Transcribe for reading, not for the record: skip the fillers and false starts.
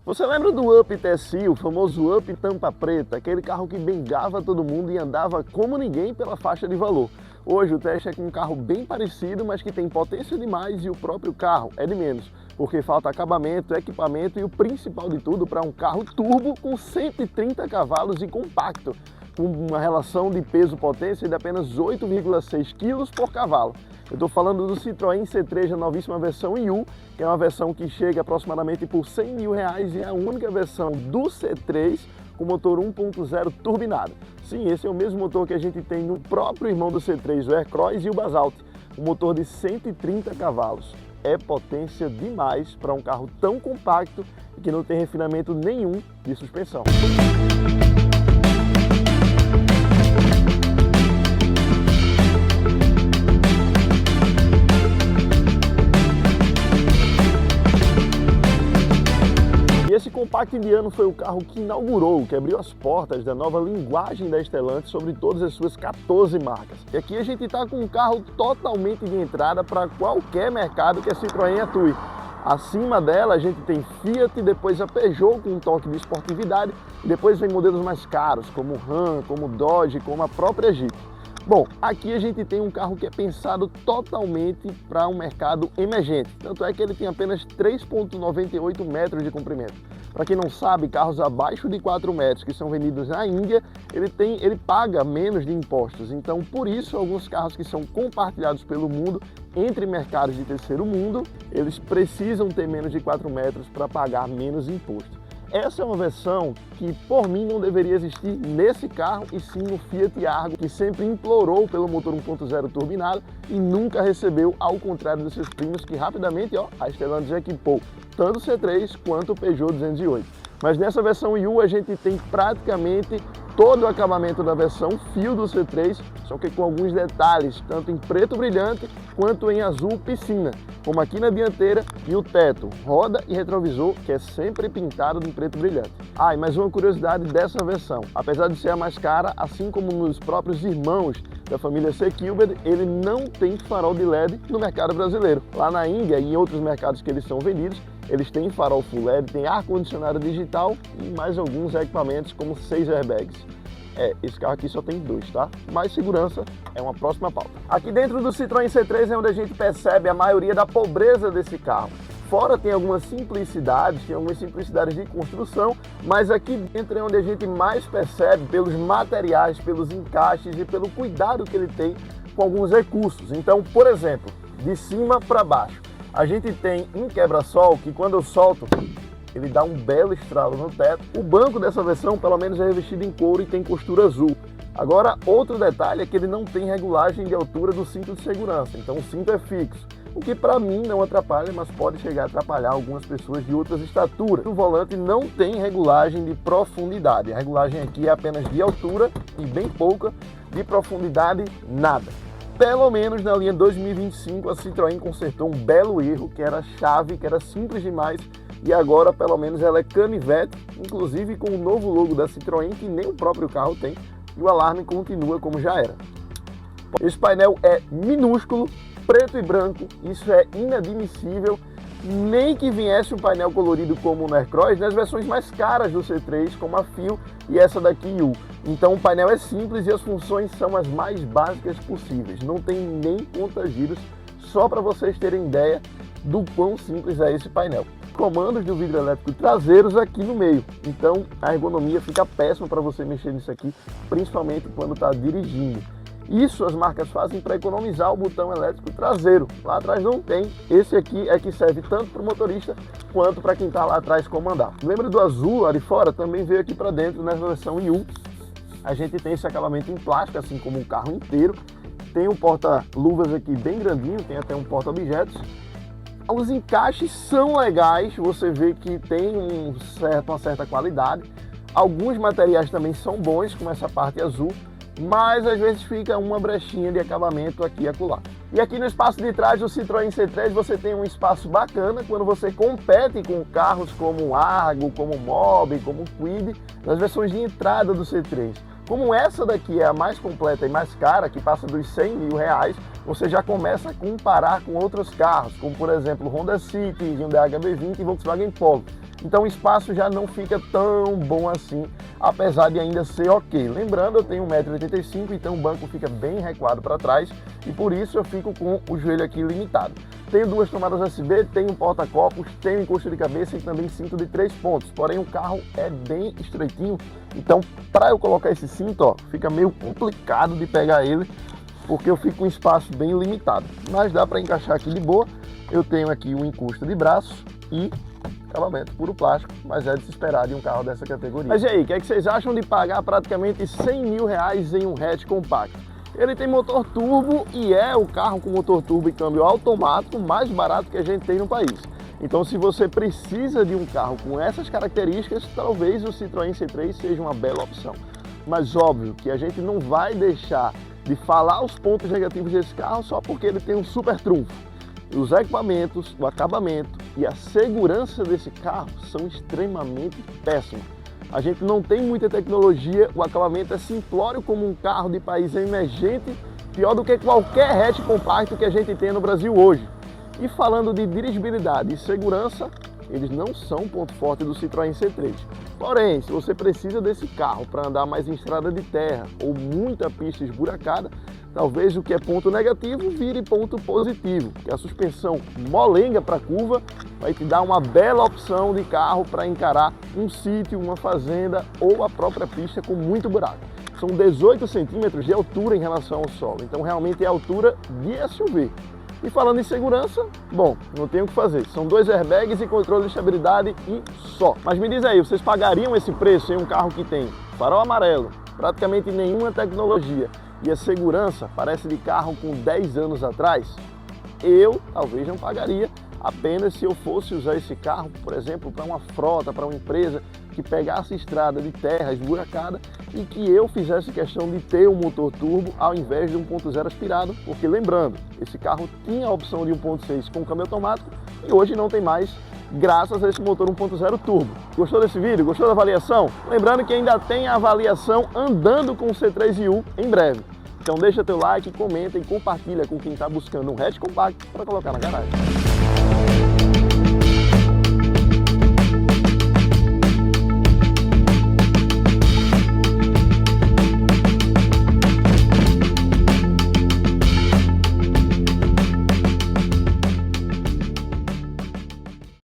Você lembra do Up TSI, o famoso Up tampa preta, aquele carro que bengava todo mundo e andava como ninguém pela faixa de valor? Hoje o teste é com um carro bem parecido, mas que tem potência demais e o próprio carro é de menos, porque falta acabamento, equipamento e o principal de tudo para um carro turbo com 130 cavalos e compacto, com uma relação de peso-potência de apenas 8,6 kg por cavalo. Eu estou falando do Citroën C3 da novíssima versão U, que é uma versão que chega aproximadamente por R$100 mil e é a única versão do C3 com motor 1.0 turbinado. Sim, esse é o mesmo motor que a gente tem no próprio irmão do C3, o Aircross e o Basalt, um motor de 130 cavalos. É potência demais para um carro tão compacto e que não tem refinamento nenhum de suspensão. Esse compacto indiano foi o carro que inaugurou, que abriu as portas da nova linguagem da Stellantis sobre todas as suas 14 marcas. E aqui a gente está com um carro totalmente de entrada para qualquer mercado que a Citroën atue. Acima dela a gente tem Fiat, depois a Peugeot com um toque de esportividade, e depois vem modelos mais caros, como o Ram, como o Dodge, como a própria Jeep. Bom, aqui a gente tem um carro que é pensado totalmente para um mercado emergente, tanto é que ele tem apenas 3,98 metros de comprimento. Para quem não sabe, carros abaixo de 4 metros que são vendidos na Índia, ele paga menos de impostos. Então, por isso, alguns carros que são compartilhados pelo mundo, entre mercados de terceiro mundo, eles precisam ter menos de 4 metros para pagar menos imposto. Essa é uma versão que, por mim, não deveria existir nesse carro, e sim no Fiat Argo, que sempre implorou pelo motor 1.0 turbinado e nunca recebeu, ao contrário dos seus primos, que rapidamente a Stellantis já equipou tanto o C3 quanto o Peugeot 208. Mas nessa versão U a gente tem praticamente todo o acabamento da versão fio do C3, só que com alguns detalhes, tanto em preto brilhante quanto em azul piscina, como aqui na dianteira, e o teto, roda e retrovisor, que é sempre pintado em preto brilhante. E mais uma curiosidade dessa versão: apesar de ser a mais cara, assim como nos próprios irmãos da família C-Cuber, ele não tem farol de LED no mercado brasileiro. Lá na Índia e em outros mercados que eles são vendidos, eles têm farol Full LED, tem ar-condicionado digital e mais alguns equipamentos como 6 airbags. Esse carro aqui só tem 2, tá? Mas segurança é uma próxima pauta. Aqui dentro do Citroën C3 é onde a gente percebe a maioria da pobreza desse carro. Fora tem algumas simplicidades, de construção, mas aqui dentro é onde a gente mais percebe pelos materiais, pelos encaixes e pelo cuidado que ele tem com alguns recursos. Então, por exemplo, de cima para baixo, a gente tem um quebra-sol que, quando eu solto, ele dá um belo estralo no teto. O banco dessa versão, pelo menos, é revestido em couro e tem costura azul. Agora, outro detalhe é que ele não tem regulagem de altura do cinto de segurança, então o cinto é fixo, o que para mim não atrapalha, mas pode chegar a atrapalhar algumas pessoas de outras estaturas. O volante não tem regulagem de profundidade, a regulagem aqui é apenas de altura e bem pouca, de profundidade nada. Pelo menos na linha 2025 a Citroën consertou um belo erro, que era a chave, que era simples demais, e agora pelo menos ela é canivete, inclusive com o novo logo da Citroën que nem o próprio carro tem, e o alarme continua como já era. Esse painel é minúsculo, preto e branco, isso é inadmissível, nem que viesse um painel colorido como o Aircross nas versões mais caras do C3, como a Fio e essa daqui U. Então o painel é simples e as funções são as mais básicas possíveis, não tem nem conta-giros, só para vocês terem ideia do quão simples é esse painel. Comandos do vidro elétrico traseiros aqui no meio, então a ergonomia fica péssima para você mexer nisso aqui, principalmente quando está dirigindo. Isso as marcas fazem para economizar o botão elétrico traseiro, lá atrás não tem. Esse aqui é que serve tanto para o motorista quanto para quem está lá atrás comandar. Lembra do azul lá de fora? Também veio aqui para dentro nessa versão U. A gente tem esse acabamento em plástico, assim como um carro inteiro. Tem um porta-luvas aqui bem grandinho, tem até um porta-objetos. Os encaixes são legais, você vê que tem uma certa qualidade. Alguns materiais também são bons, como essa parte azul, mas às vezes fica uma brechinha de acabamento aqui e acolá. E aqui no espaço de trás do Citroën C3 você tem um espaço bacana quando você compete com carros como o Argo, como o Mobi, como o Kwid, nas versões de entrada do C3. Como essa daqui é a mais completa e mais cara, que passa dos R$100 mil, você já começa a comparar com outros carros, como por exemplo Honda City, Hyundai HB20 e Volkswagen Polo. Então o espaço já não fica tão bom assim, apesar de ainda ser ok. Lembrando, eu tenho 1,85 m, então o banco fica bem recuado para trás e por isso eu fico com o joelho aqui limitado. Tenho duas tomadas USB, tenho um porta-copos, tenho encosto de cabeça e também cinto de 3 pontos. Porém o carro é bem estreitinho, então para eu colocar esse cinto, ó, fica meio complicado de pegar ele, porque eu fico com um espaço bem limitado. Mas dá para encaixar aqui de boa. Eu tenho aqui um encosto de braço e acabamento puro plástico, mas é de se esperar de um carro dessa categoria. Mas e aí, o que é que vocês acham de pagar praticamente 100 mil reais em um hatch compacto? Ele tem motor turbo e é o carro com motor turbo e câmbio automático mais barato que a gente tem no país. Então se você precisa de um carro com essas características, talvez o Citroën C3 seja uma bela opção. Mas óbvio que a gente não vai deixar de falar os pontos negativos desse carro só porque ele tem um super trunfo. Os equipamentos, o acabamento e a segurança desse carro são extremamente péssimos. A gente não tem muita tecnologia, o acabamento é simplório como um carro de país emergente, pior do que qualquer hatch compacto que a gente tem no Brasil hoje. E falando de dirigibilidade e segurança, eles não são ponto forte do Citroën C3. Porém, se você precisa desse carro para andar mais em estrada de terra ou muita pista esburacada, talvez o que é ponto negativo vire ponto positivo, que a suspensão molenga para curva vai te dar uma bela opção de carro para encarar um sítio, uma fazenda ou a própria pista com muito buraco. São 18 centímetros de altura em relação ao solo, então realmente é a altura de SUV. E falando em segurança, bom, não tem o que fazer. São 2 airbags e controle de estabilidade e só. Mas me diz aí, vocês pagariam esse preço em um carro que tem farol amarelo, praticamente nenhuma tecnologia e a segurança parece de carro com 10 anos atrás? Eu talvez não pagaria, apenas se eu fosse usar esse carro, por exemplo, para uma frota, para uma empresa que pegasse estrada de terra esburacada e que eu fizesse questão de ter um motor turbo ao invés de 1.0 aspirado, porque lembrando, esse carro tinha a opção de 1.6 com câmbio automático e hoje não tem mais, graças a esse motor 1.0 turbo. Gostou desse vídeo? Gostou da avaliação? Lembrando que ainda tem a avaliação andando com o C3i em breve. Então deixa teu like, comenta e compartilha com quem está buscando um hatch compacto para colocar na garagem.